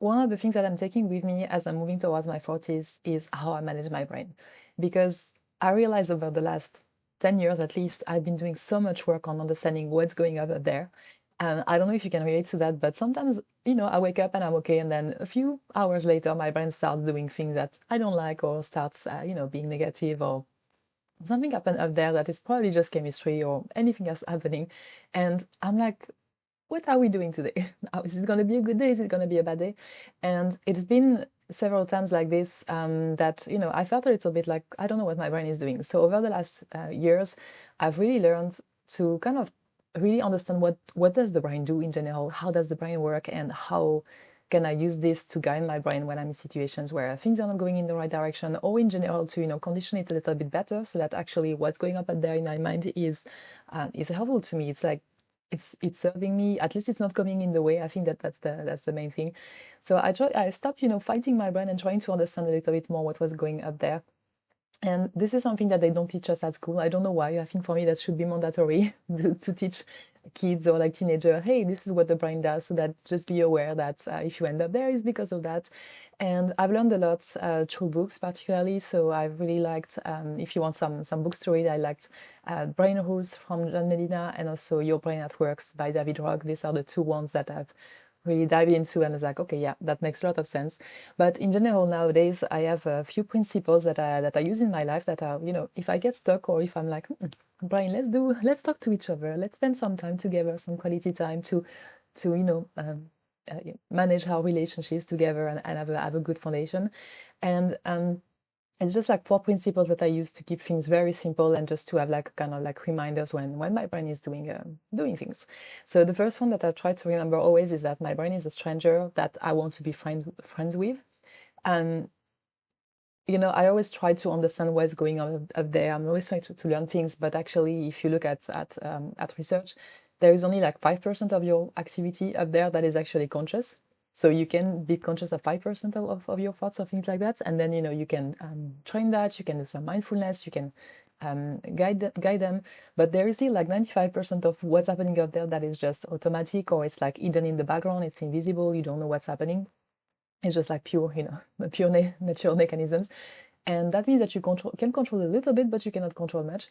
one of the things that I'm taking with me as I'm moving towards my 40s is how I manage my brain. Because I realized over the last 10 years at least, I've been doing so much work on understanding what's going on out there. And I don't know if you can relate to that, but sometimes, I wake up and I'm okay. And then a few hours later, my brain starts doing things that I don't like or starts, being negative or something happened up there that is probably just chemistry or anything else happening. And I'm like, what are we doing today? Is it going to be a good day? Is it going to be a bad day? And it's been several times like this that, I felt a little bit like, I don't know what my brain is doing. So over the last years, I've really learned to kind of really understand what does the brain do in general? How does the brain work? And how can I use this to guide my brain when I'm in situations where things are not going in the right direction, or in general to, condition it a little bit better so that actually what's going up there in my mind is helpful to me. It's like it's serving me. At least it's not coming in the way. I think that's the main thing. So I stopped, fighting my brain and trying to understand a little bit more what was going up there. And this is something that they don't teach us at school. I don't know why. I think for me that should be mandatory to teach kids or like teenager, hey, this is what the brain does, so that just be aware that if you end up there, it's because of that. And I've learned a lot through books, particularly. So I've really liked, if you want some books to read, I liked Brain Rules from John Medina and also Your Brain at Works by David Rogg. These are the two ones that I've really dived into and was like, okay, yeah, that makes a lot of sense. But in general, nowadays, I have a few principles that I use in my life that are, if I get stuck or if I'm like, Brian, let's talk to each other, let's spend some time together, some quality time to manage our relationships together and have a good foundation. And it's just like four principles that I use to keep things very simple and just to have like kind of like reminders when my brain is doing things. So the first one that I try to remember always is that my brain is a stranger that I want to be friends with. And I always try to understand what's going on up there. I'm always trying to learn things, but actually, if you look at research, there is only like 5% of your activity up there that is actually conscious. So you can be conscious of 5% of your thoughts or things like that, and then you can train that. You can do some mindfulness. You can guide them, but there is still like 95% of what's happening up there that is just automatic, or it's like hidden in the background. It's invisible. You don't know what's happening. It's just like pure, pure natural mechanisms. And that means that you can control a little bit, but you cannot control much.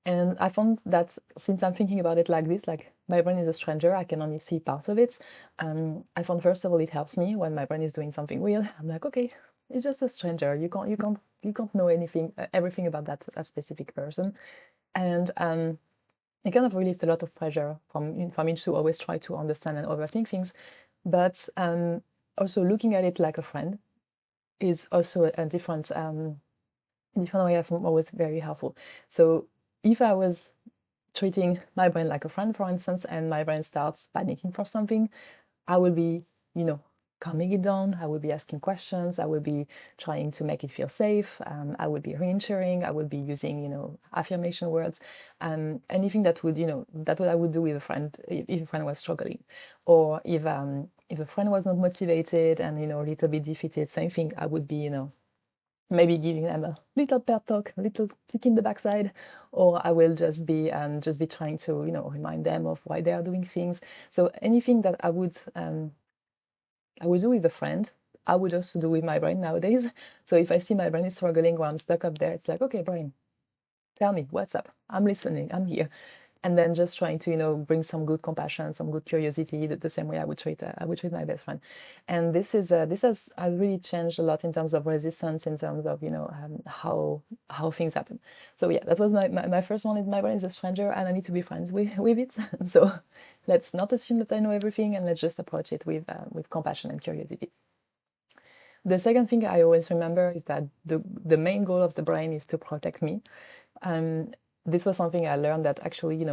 And I found that since I'm thinking about it like this, like my brain is a stranger, I can only see parts of it. I found first of all it helps me when my brain is doing something weird. I'm like, okay, it's just a stranger. You can't know anything, everything about that specific person. And it kind of relieved a lot of pressure from me to always try to understand and overthink things. But also looking at it like a friend is also a different way of always very helpful. So if I was treating my brain like a friend, for instance, and my brain starts panicking for something, I will be, calming it down. I will be asking questions. I will be trying to make it feel safe. I will be reassuring. I will be using, affirmation words, anything that would, that what I would do with a friend if a friend was struggling, or if a friend was not motivated and a little bit defeated. Same thing. I would be, maybe giving them a little pep talk, a little kick in the backside, or I will just be trying to remind them of why they are doing things. So anything that I would do with a friend, I would also do with my brain nowadays. So if I see my brain is struggling or I'm stuck up there, it's like, okay, brain, tell me what's up. I'm listening. I'm here. And then just trying to bring some good compassion, some good curiosity, the same way I would treat my best friend. And this has really changed a lot in terms of resistance, in terms of how things happen. So yeah, that was my first one. My brain is a stranger and I need to be friends with it. So let's not assume that I know everything, and let's just approach it with compassion and curiosity. The second thing I always remember is that the main goal of the brain is to protect me. um, this was something I learned, that actually,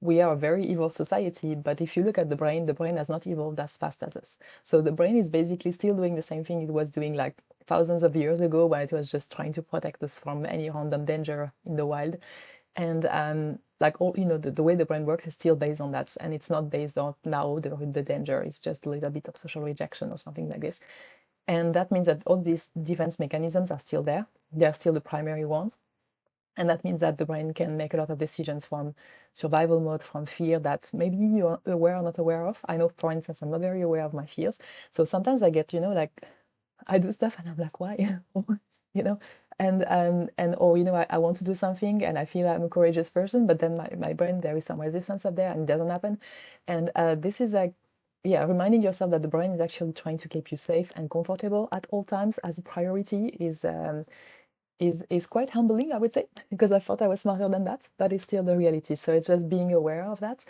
we are a very evolved society, but if you look at the brain has not evolved as fast as us. So the brain is basically still doing the same thing it was doing like thousands of years ago, when it was just trying to protect us from any random danger in the wild. And like all, the way the brain works is still based on that, and it's not based on now the danger. It's just a little bit of social rejection or something like this. And that means that all these defense mechanisms are still there. They're still the primary ones. And that means that the brain can make a lot of decisions from survival mode, from fear that maybe you're aware or not aware of. I know, for instance, I'm not very aware of my fears. So sometimes I get, like I do stuff and I'm like, why? you know? And or I want to do something and I feel I'm a courageous person, but then my brain, there is some resistance up there and it doesn't happen. And this is like, yeah, reminding yourself that the brain is actually trying to keep you safe and comfortable at all times as a priority is quite humbling, I would say, because I thought I was smarter than that, but it's still the reality. So it's just being aware of that.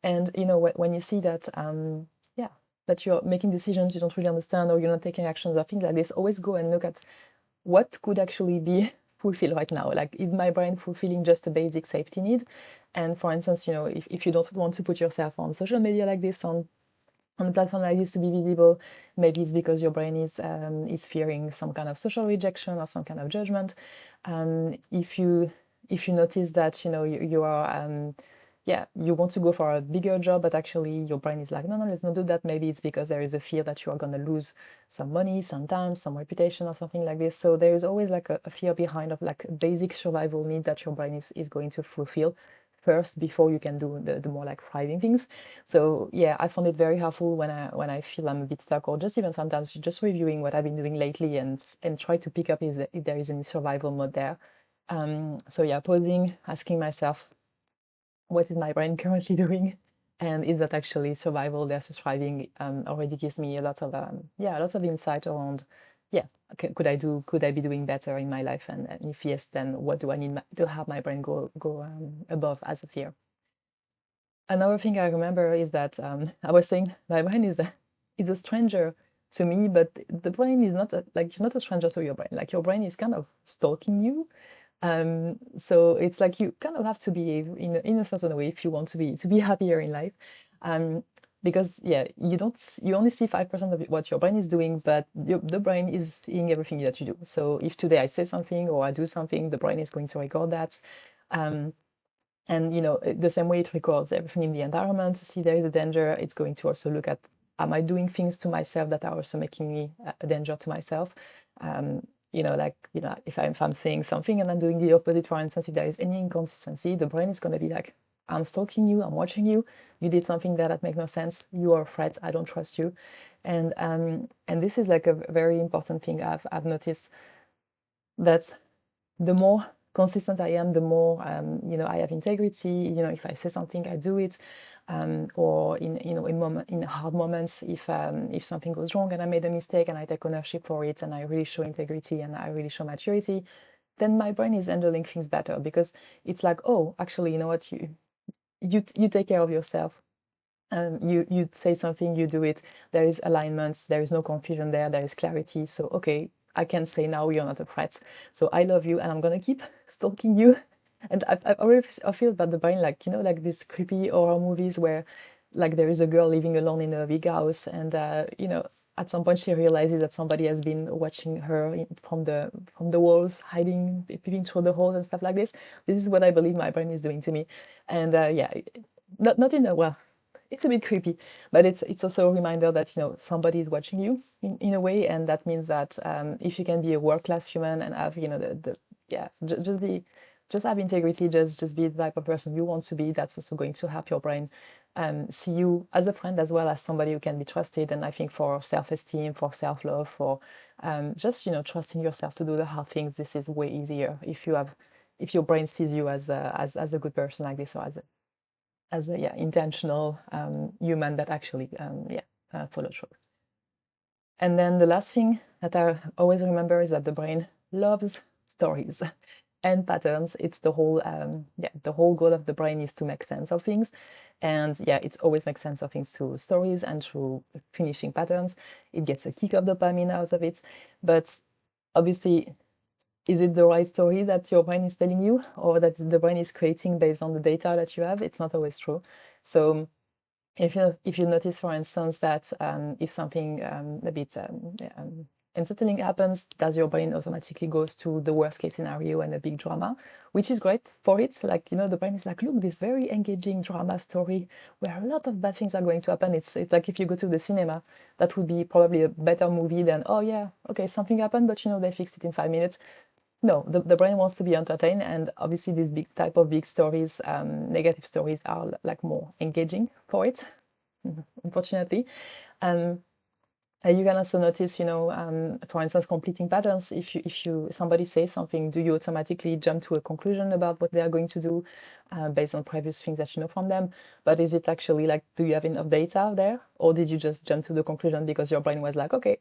And, when you see that, yeah, that you're making decisions you don't really understand or you're not taking actions or things like this, always go and look at what could actually be fulfilled right now. Like, is my brain fulfilling just a basic safety need? And for instance, if you don't want to put yourself on social media like this, on a platform like this to be visible, maybe it's because your brain is fearing some kind of social rejection or some kind of judgment. If you notice that you are yeah, you want to go for a bigger job, but actually your brain is like, no, no, let's not do that. Maybe it's because there is a fear that you are going to lose some money, some time, some reputation, or something like this. So there is always like a fear behind of like a basic survival need that your brain is going to fulfill first before you can do the more like thriving things. So yeah, I found it very helpful when I feel I'm a bit stuck, or just even sometimes just reviewing what I've been doing lately and try to pick up if there is any survival mode there. So yeah, pausing, asking myself, what is my brain currently doing? And is that actually survival versus thriving? Already gives me lots of insight around, yeah, okay, could I be doing better in my life? And if yes, then what do I need to have my brain go above as a fear? Another thing I remember is that I was saying my brain is a stranger to me, but the brain is not like you're not a stranger to your brain. Like your brain is kind of stalking you. So it's like you kind of have to behave in a certain way if you want to be happier in life. Um, because yeah, you only see 5% of what your brain is doing, but the brain is seeing everything that you do. So if today I say something or I do something, the brain is going to record that. Um, and the same way it records everything in the environment to see there is a danger, it's going to also look at, am I doing things to myself that are also making me a danger to myself? If I'm saying something and I'm doing the opposite, for instance, if there is any inconsistency, the brain is going to be like, I'm stalking you, I'm watching you, you did something that makes no sense, you are a threat, I don't trust you. And this is like a very important thing I've noticed, that the more consistent I am, the more I have integrity. If I say something, I do it. Or in hard moments, if something goes wrong and I made a mistake and I take ownership for it and I really show integrity and I really show maturity, then my brain is handling things better, because it's like, oh, actually, you know what, you take care of yourself. You say something, you do it. There is alignments. There is no confusion there. There is clarity. So okay, I can say now you're not a threat. So I love you, and I'm gonna keep stalking you. And I always I feel about the brain like like these creepy horror movies where like there is a girl living alone in a big house, and at some point she realizes that somebody has been watching her from the walls, hiding, peeping through the holes and stuff like this. This is what I believe my brain is doing to me, and yeah, not in a well, it's a bit creepy, but it's also a reminder that somebody is watching you in a way, and that means that if you can be a world-class human and have the yeah, just have integrity, just be the type of person you want to be, that's also going to help your brain see you as a friend as well as somebody who can be trusted. And I think for self-esteem, for self-love, for just trusting yourself to do the hard things, this is way easier if your brain sees you as a good person like this, or as a yeah, intentional human that actually follow through. And then the last thing that I always remember is that the brain loves stories and patterns. It's the whole goal of the brain is to make sense of things. And yeah, it always makes sense of things through stories and through finishing patterns. It gets a kick of dopamine out of it. But obviously, is it the right story that your brain is telling you, or that the brain is creating based on the data that you have? It's not always true. So if you notice, for instance, that if something a bit unsettling happens, does your brain automatically goes to the worst case scenario and a big drama, which is great for it. Like, the brain is like, look, this very engaging drama story where a lot of bad things are going to happen. It's like if you go to the cinema, that would be probably a better movie than, oh yeah, okay, something happened, but they fixed it in 5 minutes. No, the brain wants to be entertained, and obviously these big type of big stories, negative stories, are like more engaging for it, unfortunately. Um, you can also notice, for instance, completing patterns. If you somebody says something, do you automatically jump to a conclusion about what they are going to do based on previous things that you know from them? But is it actually like, do you have enough data there, or did you just jump to the conclusion because your brain was like, okay,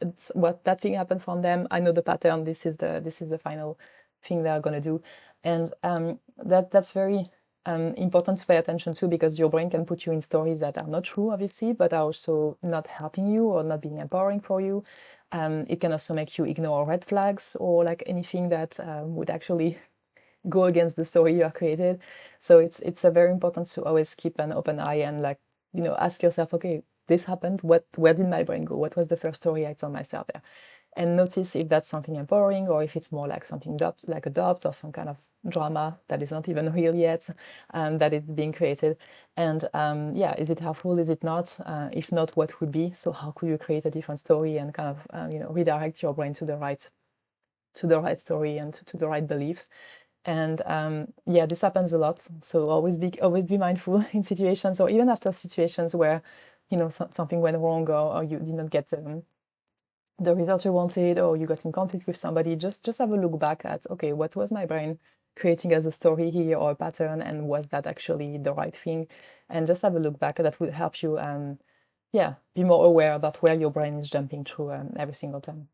it's what that thing happened from them. I know the pattern. This is the final thing they are gonna do, and that's very important to pay attention to, because your brain can put you in stories that are not true, obviously, but are also not helping you or not being empowering for you. It can also make you ignore red flags or like anything that would actually go against the story you have created. So it's a very important to always keep an open eye and like, ask yourself, okay, this happened. Where did my brain go? What was the first story I told myself there? And notice if that's something empowering or if it's more like something like a doubt or some kind of drama that is not even real yet, that is being created. And yeah, is it helpful? Is it not? If not, what would be? So how could you create a different story and kind of redirect your brain to the right story and to the right beliefs? And yeah, this happens a lot. So always be mindful in situations, or even after situations where something went wrong, or you did not get the result you wanted, or you got in conflict with somebody. Just have a look back at, okay, what was my brain creating as a story here or a pattern, and was that actually the right thing? And just have a look back. That would help you yeah, be more aware about where your brain is jumping through every single time.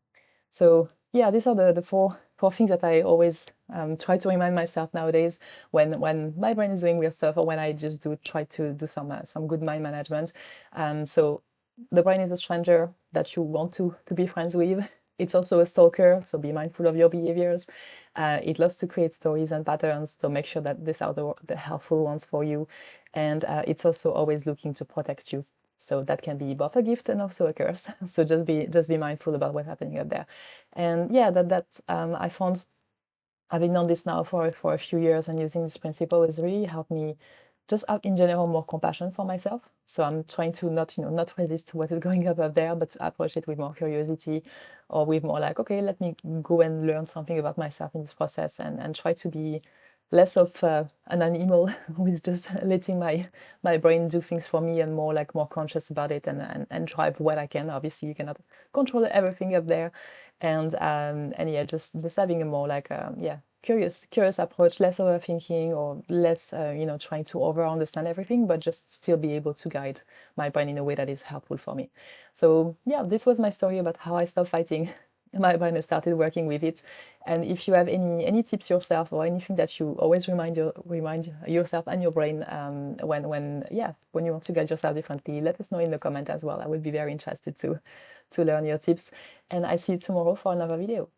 So yeah, these are the four things that I always try to remind myself nowadays when my brain is doing weird stuff, or when I just try to do some good mind management. So the brain is a stranger that you want to be friends with. It's also a stalker, so be mindful of your behaviors. It loves to create stories and patterns, so make sure that these are the helpful ones for you. And it's also always looking to protect you. So that can be both a gift and also a curse. So just be mindful about what's happening up there. And yeah, that I found having done this now for a few years and using this principle has really helped me just have in general more compassion for myself. So I'm trying to not resist what is going up there, but to approach it with more curiosity, or with more like, okay, let me go and learn something about myself in this process, and try to be less of an animal with just letting my brain do things for me, and more conscious about it, and drive what I can. Obviously, you cannot control everything up there, and yeah, just having a more like yeah, curious approach, less overthinking, or less trying to over understand everything, but just still be able to guide my brain in a way that is helpful for me. So yeah, this was my story about how I stopped fighting my brain and started working with it. And if you have any tips yourself, or anything that you always remind yourself and your brain when you want to guide yourself differently, let us know in the comment as well. I would be very interested to learn your tips. And I see you tomorrow for another video.